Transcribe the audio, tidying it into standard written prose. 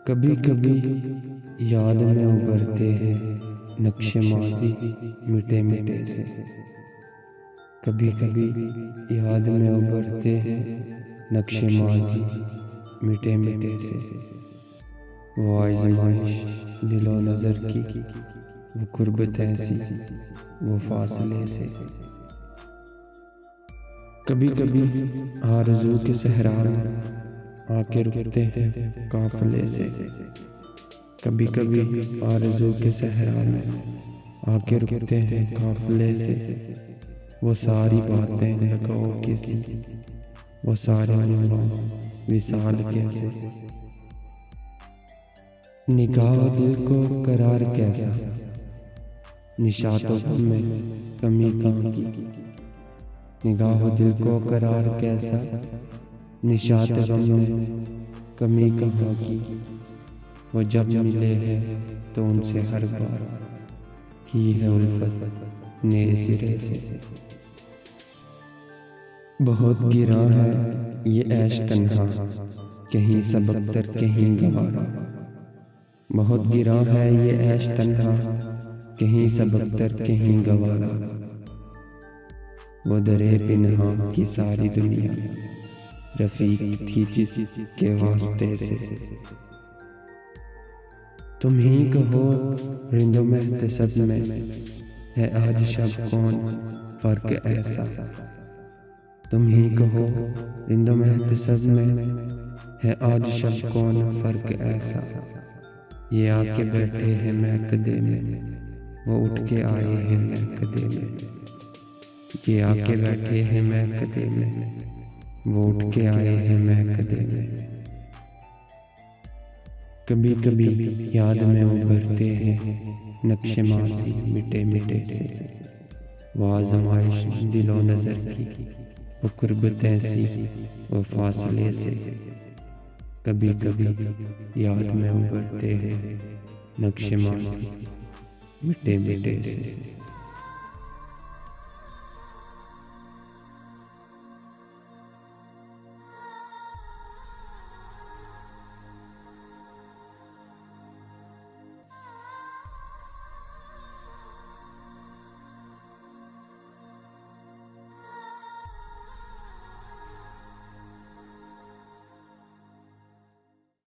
कभी कभी याद में उभरते हैं नक्शे माज़ी मिटे मिटे से। कभी कभी याद में उभरते हैं नक्शे माज़ी मिटे मिटे से। वो आज़माइश दिलो नज़र की, वो कुर्बत ऐसी, वो फासले से। कभी कभी आरज़ू के सहरा में आके रुकते हैं काफिले से। कभी कभी आरज़ू के सहरा में आके रुकते हैं काफिले से। वो सारी बातें लगाओ किसी, वो सारे विसाल कैसे। निगाह दिल को करार कैसा, निशातों में कमी कहाँ की। निगाह दिल को करार कैसा, निशात गम में कमी कहाँ की। वो जब मिले हैं तो उनसे हर बार की है उल्फत नए सिरे से। बहुत गिरा है ये ऐश तन्हा, कहीं सबकतर कहीं गवारा। बहुत गिरा है ये ऐश तन्हा, कहीं सबकतर कहीं गवारा। वो दरे पिन्हा की सारी दुनिया रफीक थी जिसके वास्ते से। तुम ही कहो रिंदों में तसब में है आज शब कौन फर्क ऐसा। तुम ही कहो रिंदों में तसब में है आज शब कौन फर्क ऐसा। ये आके बैठे हैं महकदे में, वो उठ के आए हैं महकदे में। ये आके बैठे हैं महकदे में, वो उठ के आए हैं महकदे में। कभी कभी याद में उभरते हैं नक्शे माज़ी मिटे मिटे से। वो आज़माइश दिलो नज़र की, वो कुर्बत ऐसी, वो फासले से। कभी कभी याद में उभरते हैं नक्शे माज़ी मिटे मिटे से।